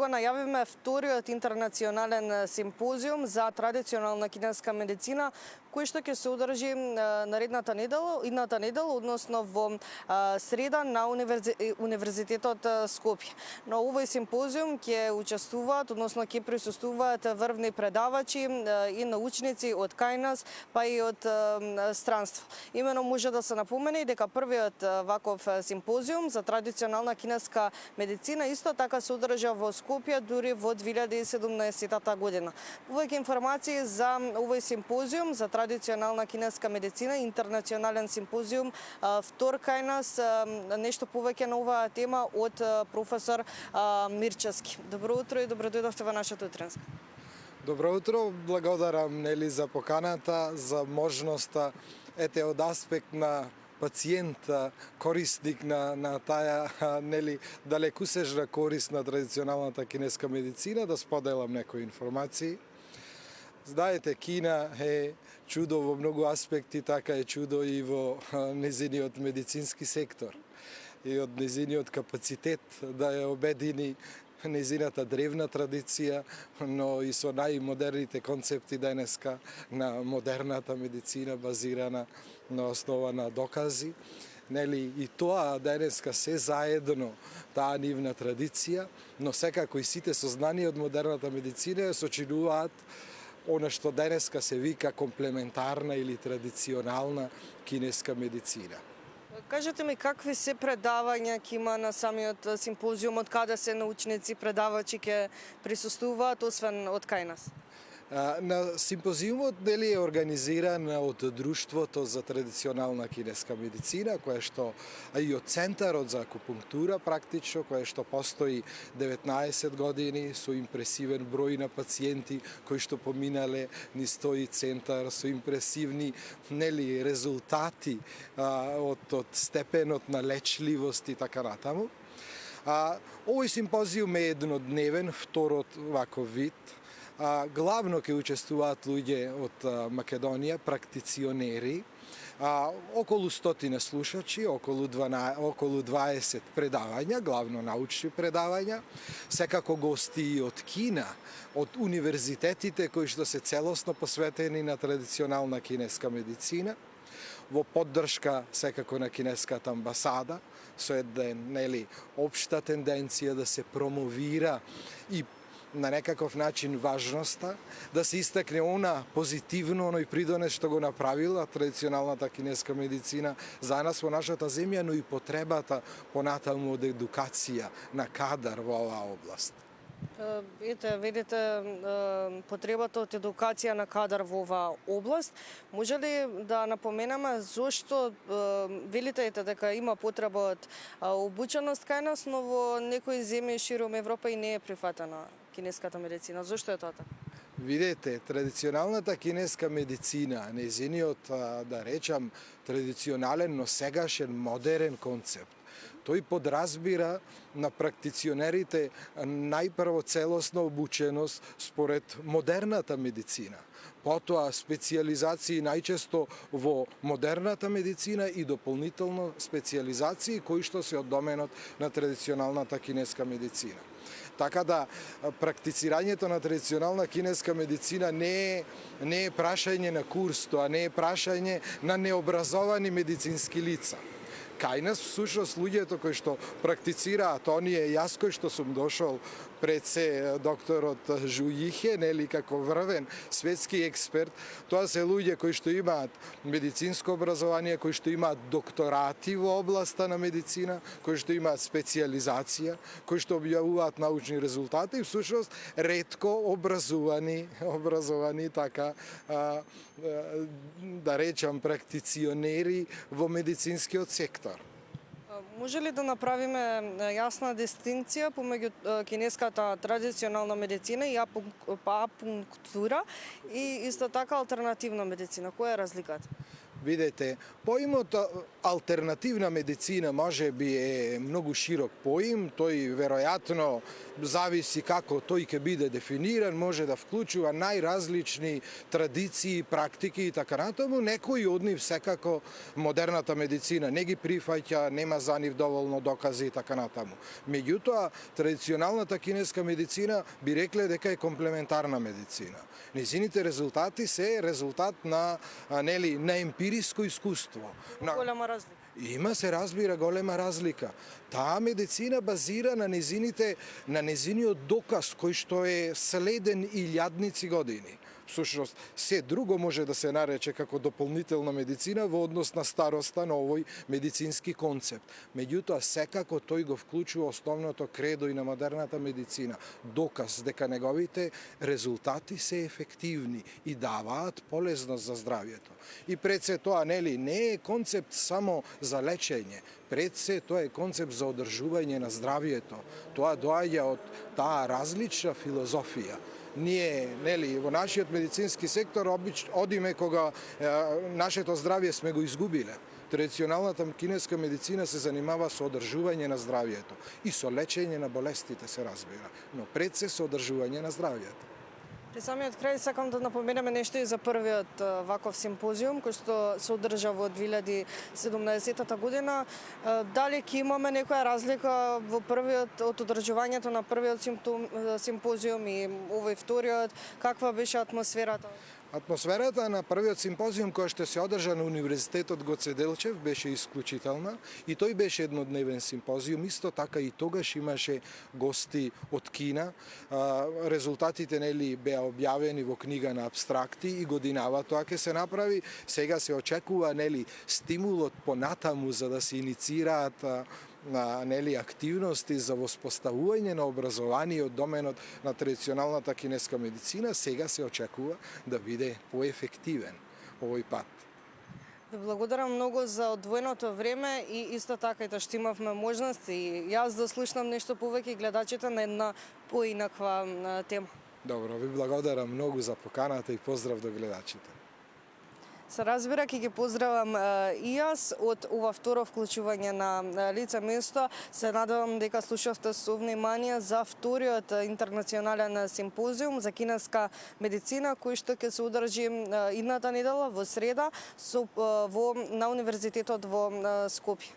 го најавивме вториот интернационален симпозиум за традиционална кинеска медицина, кој што ќе се одржи наредната недела, идната недела, односно во среда на Универзитетот Скопје. На овој симпозиум ќе учествуваат, односно ќе присуствуваат врвни предавачи и научници од кај нас, па и од странство. Имено може да се напомене дека првиот ваков симпозиум за традиционална кинеска медицина исто така се одржа во Скопје дури во 2017 година. Повеќе информации за овој симпозиум за традиционална кинеска медицина, интернационален симпозиум, втор кај нас, нешто повеќе на оваа тема од професор Мирчевски. Добро утро и добро дојдовте во нашата утренска. Добро утро, благодарам за поканата, за можноста од аспект на пациент, корисник на таа далекусежна корист на традиционалната кинеска медицина, да споделам некои информации. Знаете, Кина е чудо во многу аспекти, така е чудо и во незиниот медицински сектор и од незиниот капацитет да ја обедини незината древна традиција, но и со најмодерните концепти денеска на модерната медицина базирана на основа на докази. И тоа денеска се заедно, таа нивна традиција, но секако и сите сознанија од модерната медицина ја сочинуваат она што денеска се вика комплементарна или традиционална кинеска медицина. Кажете ми какви се предавања ќе има на самиот симпозиум, од каде се научници, предавачи ќе присуствуваат, освен од кај нас? На симпозиумот е организиран од Друштвото за традиционална кинеска медицина, кое што и од Центарот за акупунктура практично, кое што постои 19 години со импресивен број на пациенти кои што поминале низ тој центар, со импресивни резултати од степенот на лечливост и така натаму. Овој симпозиум е еднодневен, второт ваков вид. Главно ќе учествуваат луѓе од Македонија, практиционери, околу 100 слушачи, околу 20 предавања, главно научни предавања, секако гости и од Кина, од универзитетите кои што се целосно посветени на традиционална кинеска медицина, во поддршка секако на кинеската амбасада, со една општа тенденција да се промовира и на некаков начин важноста, да се истакне она позитивно, но и придонес што го направила традиционалната кинеска медицина за нас во нашата земја, но и потребата понатаму од едукација на кадар во оваа област. Видите потребата од едукација на кадар во оваа област. Може ли да напоменаме зошто велите дека има потреба од обученост кај нас, но во некои земји широм Европа и не е прифатена кинеската медицина? Зошто е тоа така? Видете, традиционалната кинеска медицина, незиниот, да речам, традиционален, но сегашен модерен концепт, тој подразбира на практиционерите најпрво целосна обученост според модерната медицина, потоа специјализации најчесто во модерната медицина и дополнително специјализации кои што се од доменот на традиционалната кинеска медицина. Така да практицирањето на традиционална кинеска медицина не е прашање на курс, тоа не е прашање на необразовани медицински лица. Кај нас, всушност, луѓето кои што практицираат, оние јас кој што сум дошол пред се докторот Жујихе, како врвен светски експерт, тоа се луѓе кои што имаат медицинско образование, кои што имаат докторати во областа на медицина, кои што имаат специјализација, кои што објавуваат научни резултати и всушност ретко образовани така, да речам, практиционери во медицинскиот сектор. Може ли да направиме јасна дистинција помеѓу кинеската традиционална медицина и апунктура и исто така алтернативна медицина? Која е разликата? Видете, поимот алтернативна медицина може би е многу широк поим, тој веројатно зависи како тој ќе биде дефиниран, може да вклучува најразлични традиции, практики и така натаму. Некои од нив секако модерната медицина не ги прифаќа, нема за нив доволно докази и така натаму. Меѓутоа, традиционалната кинеска медицина би рекле дека е комплементарна медицина. Незините резултати се резултат на емпириско искуство. Голема разлика. Има се разбира голема разлика. Таа медицина базира на незиниот доказ кој што е следен илјадници години. Всушност, се друго може да се нарече како дополнителна медицина во однос на староста на овој медицински концепт. Меѓутоа, секако тој го вклучува основното кредо и на модерната медицина. Доказ дека неговите резултати се ефективни и даваат полезност за здравјето. И пред се тоа, не е концепт само за лечење. Пред се тоа е концепт за одржување на здравјето. Тоа доаѓа од таа различна филозофија. Ние, во нашиот медицински сектор одиме кога нашето здравје сме го изгубиле. Традиционалната кинеска медицина се занимава со одржување на здравјето и со лечење на болестите, се разбира, но пред се со одржување на здравјето. При самиот крај сакам да напоменеме нешто и за првиот ваков симпозиум кој што се одржа во 2017 година. Дали ќе имаме некоја разлика во првиот од одржувањето на првиот симпозиум и овој вториот? Каква беше атмосферата? Атмосферата на првиот симпозиум кој што се одржа на Универзитетот Гоце Делчев беше исклучителна и тој беше еднодневен симпозиум. Исто така и тогаш имаше гости од Кина. Резултатите беа објавени во книга на апстракти и годинава тоа ќе се направи. Сега се очекува стимулот понатаму за да се иницираат активности за воспоставување на образование од доменот на традиционалната кинеска медицина. Сега се очекува да биде поефективен овој пат. Ви благодарам многу за одвоеното време и исто така и што имавме можност и јас да слушнам нешто повеќе и гледачите на една поинаква тема. Добро, ви благодарам многу за поканата и поздрав до гледачите. Се разбира, ќе ги поздравам и јас од ова второ вклучување на лице место. Се надевам дека слушавте со внимание за вториот интернационален симпозиум за кинеска медицина кој што ќе се одржи идната недела во среда на Универзитетот во Скопје.